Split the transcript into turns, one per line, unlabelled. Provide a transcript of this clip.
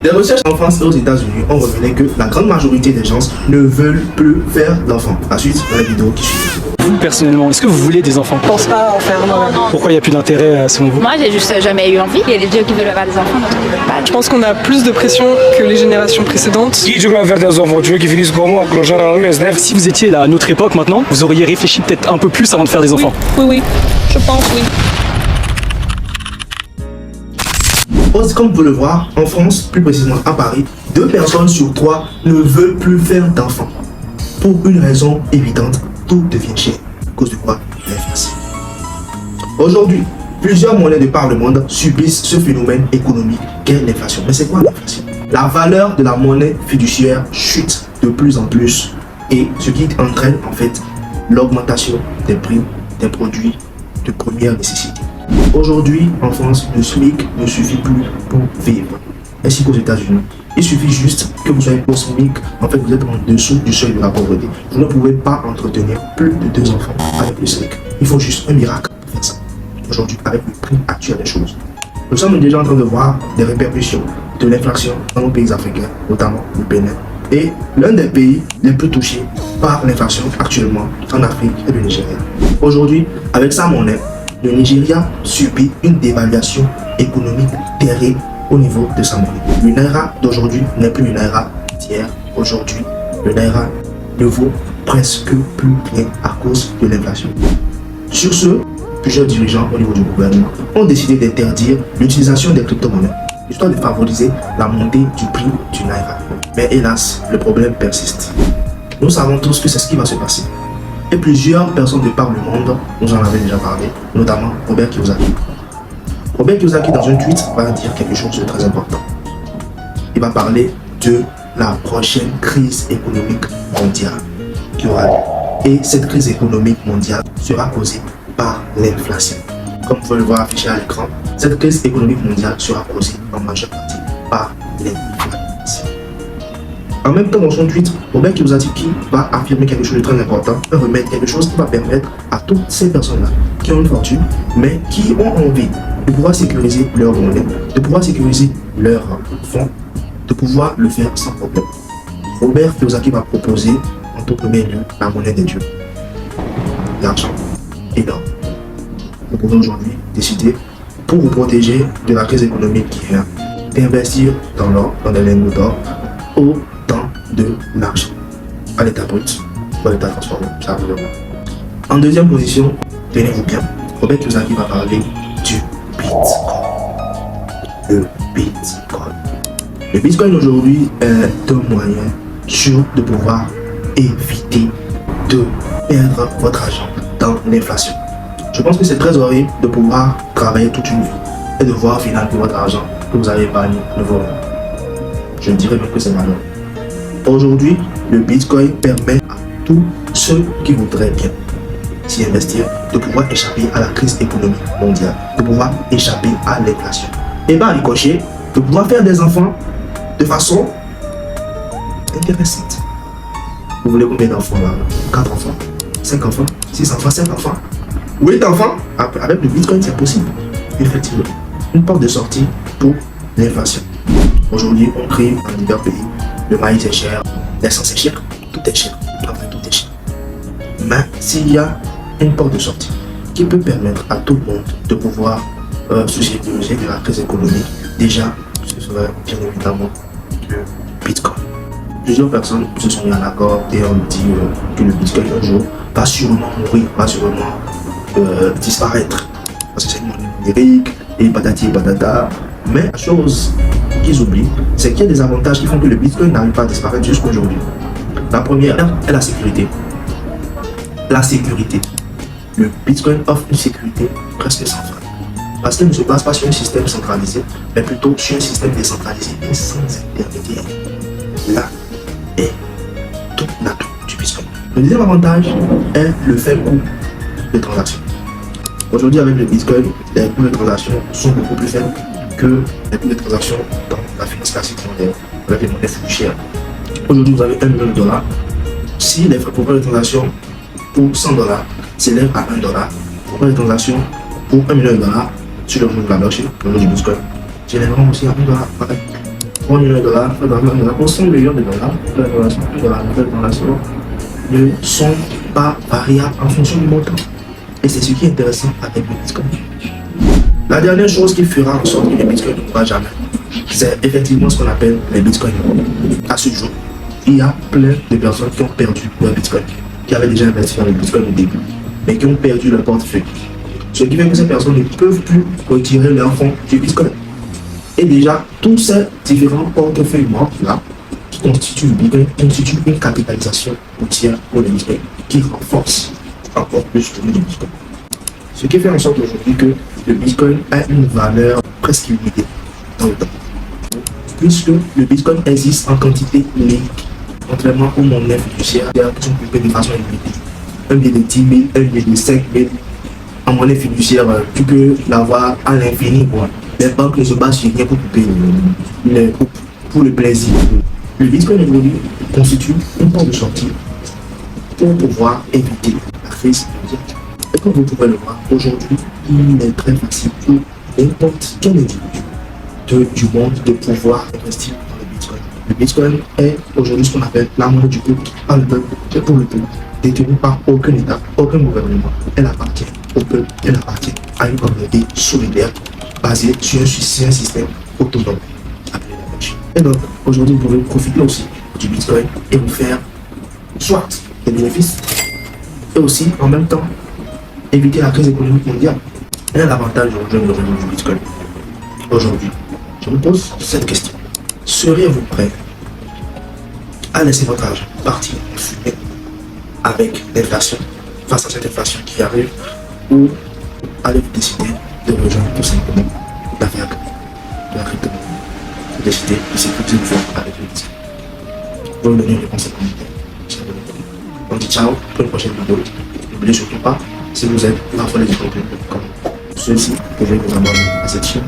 Des recherches en France et aux États-Unis ont révélé que la grande majorité des gens ne veulent plus faire d'enfants. La suite dans la vidéo qui suit.
Vous, personnellement, est-ce que vous voulez des enfants?
Je pense pas en faire moi-même.
Pourquoi il n'y a plus d'intérêt selon vous?
Moi, j'ai juste jamais eu envie. Il y a des dieux qui veulent avoir des enfants, d'autres qui veulent pas.
Je pense qu'on a plus de pression que les générations précédentes.
Si tu veux faire des enfants, tu veux qu'ils finissent comme moi, clochard à la
Si vous étiez là à notre époque maintenant, vous auriez réfléchi peut-être un peu plus avant de faire des enfants.
Oui, je pense oui.
Comme vous pouvez le voir, en France, plus précisément à Paris, 2 personnes sur 3 ne veulent plus faire d'enfants. Pour une raison évidente, tout devient cher. À cause de quoi? L'inflation. Aujourd'hui, plusieurs monnaies de par le monde subissent ce phénomène économique qu'est l'inflation. Mais c'est quoi l'inflation? La valeur de la monnaie fiduciaire chute de plus en plus, et ce qui entraîne en fait l'augmentation des prix des produits de première nécessité. Aujourd'hui, en France, le SMIC ne suffit plus pour vivre, ainsi qu'aux États-Unis. Il suffit juste que vous soyez au SMIC, en fait vous êtes en dessous du seuil de la pauvreté. Vous ne pouvez pas entretenir plus de 2 enfants avec le SMIC. Il faut juste un miracle pour faire ça. Aujourd'hui, avec le prix actuel des choses, nous sommes déjà en train de voir des répercussions de l'inflation dans nos pays africains, notamment le Bénin. Et l'un des pays les plus touchés par l'inflation actuellement en Afrique est le Nigeria. Aujourd'hui, avec sa monnaie, le Nigeria subit une dévaluation économique terrible au niveau de sa monnaie. Le naira d'aujourd'hui n'est plus le naira d'hier. Aujourd'hui, le naira ne vaut presque plus rien à cause de l'inflation. Sur ce, plusieurs dirigeants au niveau du gouvernement ont décidé d'interdire l'utilisation des crypto-monnaies, histoire de favoriser la montée du prix du naira. Mais hélas, le problème persiste. Nous savons tous que c'est ce qui va se passer. Et plusieurs personnes de par le monde nous en avaient déjà parlé, notamment Robert Kiyosaki. Robert Kiyosaki, dans un tweet, va dire quelque chose de très important. Il va parler de la prochaine crise économique mondiale qui aura lieu. Et cette crise économique mondiale sera causée par l'inflation. Comme vous pouvez le voir affiché à l'écran, cette crise économique mondiale sera causée en majeure partie par l'inflation. En même temps, dans son tweet, Robert Kiyosaki va affirmer quelque chose de très important, un remède, quelque chose qui va permettre à toutes ces personnes-là qui ont une fortune, mais qui ont envie de pouvoir sécuriser leur monnaie, de pouvoir sécuriser leurs fonds, de pouvoir le faire sans problème. Robert Kiyosaki va proposer en tout premier lieu la monnaie des dieux, l'argent et l'or. Vous pouvez aujourd'hui décider, pour vous protéger de la crise économique qui vient, d'investir dans l'or, dans des lingots d'or, au de l'argent à l'état brut ou à l'état transformé, ça vous le voir. En deuxième position, tenez-vous bien, Robert Kiyosaki va parler du Bitcoin. Le Bitcoin. Le Bitcoin aujourd'hui est un moyen sûr de pouvoir éviter de perdre votre argent dans l'inflation. Je pense que c'est très horrible de pouvoir travailler toute une vie et de voir finalement que votre argent que vous avez épargné ne vaut rien. Je dirais même que c'est malheureux. Aujourd'hui, le Bitcoin permet à tous ceux qui voudraient bien s'y investir de pouvoir échapper à la crise économique mondiale, de pouvoir échapper à l'inflation. Et par ricochet, de pouvoir faire des enfants de façon intéressante. Vous voulez combien d'enfants là? 4 enfants, 5 enfants, 6 enfants, 7 enfants, 8 enfants? Avec le Bitcoin, c'est possible. Effectivement, une porte de sortie pour l'inflation. Aujourd'hui, on crée dans divers pays. Le maïs est cher, l'essence est chère, tout est cher, enfin tout est cher. Mais s'il y a une porte de sortie qui peut permettre à tout le monde de pouvoir se sécuriser de la crise économique, déjà, ce serait bien évidemment le Bitcoin. Plusieurs personnes se sont mis en accord et on dit que le Bitcoin un jour va sûrement mourir, va sûrement disparaître. Parce que c'est une monnaie numérique et patati et patata. Mais la chose qu'ils oublient, c'est qu'il y a des avantages qui font que le Bitcoin n'arrive pas à disparaître jusqu'à aujourd'hui. La première est la sécurité. La sécurité. Le Bitcoin offre une sécurité presque sans faille. Parce qu'il ne se base pas sur un système centralisé, mais plutôt sur un système décentralisé et sans intermédiaire. Là est tout l'atout du Bitcoin. Le deuxième avantage est le faible coût de transaction. Aujourd'hui, avec le Bitcoin, les coûts de transaction sont beaucoup plus faibles que les coûts de transaction dans la finance classique mondiale, avec les monnaies fiduciaires. Aujourd'hui, vous avez $1 million. Si les frais pour faire une transaction pour $100 s'élèvent à $1, pour faire une transaction pour $1 million sur le monde de la blockchain, le monde du Bitcoin, généralement aussi à $1 pareil. $3 millions, pour 100 millions de dollars, la nouvelle donation ne sont pas variables en fonction du montant. Et c'est ce qui est intéressant avec le Bitcoin. La dernière chose qui fera en sorte que le Bitcoin ne mourra jamais, c'est effectivement ce qu'on appelle les Bitcoins. À ce jour, il y a plein de personnes qui ont perdu leur Bitcoin, qui avaient déjà investi dans le Bitcoin au début, mais qui ont perdu leur portefeuille. Ce qui fait que ces personnes ne peuvent plus retirer leur fonds du Bitcoin. Et déjà, tous ces différents portefeuilles morts-là, qui constituent le Bitcoin, constituent une capitalisation boursière pour le Bitcoin, qui renforce encore plus le Bitcoin. Ce qui fait en sorte aujourd'hui que le Bitcoin a une valeur presque illimitée dans le temps. Puisque le Bitcoin existe en quantité limitée, contrairement aux monnaies fiduciaires qui sont coupées de façon illimitée. Un billet de 10 000, un billet de 5 000. En monnaie fiduciaire, tu peux l'avoir à l'infini. Les banques ne se basent sur rien pour couper, pour le plaisir. Le Bitcoin aujourd'hui constitue une porte de sortie pour pouvoir éviter la crise mondiale. Et comme vous pouvez le voir, aujourd'hui, il est très facile pour n'importe quel individu du monde de pouvoir investir dans le Bitcoin. Le Bitcoin est aujourd'hui ce qu'on appelle la monnaie du peuple, par le peuple, et pour le peuple, détenue par aucun État, aucun gouvernement. Elle appartient au peuple, elle appartient à une communauté solidaire basée sur un système autonome appelé la blockchain. Et donc, aujourd'hui, vous pouvez profiter aussi du Bitcoin et vous faire soit des bénéfices et aussi en même temps éviter la crise économique mondiale. Quel est l'avantage aujourd'hui du Bitcoin? Aujourd'hui, je me pose cette question. Seriez-vous prêt à laisser votre argent partir en fumée avec l'inflation, face à cette inflation qui arrive, ou allez-vous décider de rejoindre tout simplement la vague de la crypto-monnaie? Vous décidez de sécuriser une fois avec le Bitcoin. Vous me donnez une réponse en commentaire. On dit ciao pour une prochaine vidéo. N'oubliez surtout pas, si vous êtes la folie du contenu comme ceci, vous pouvez vous abonner à cette chaîne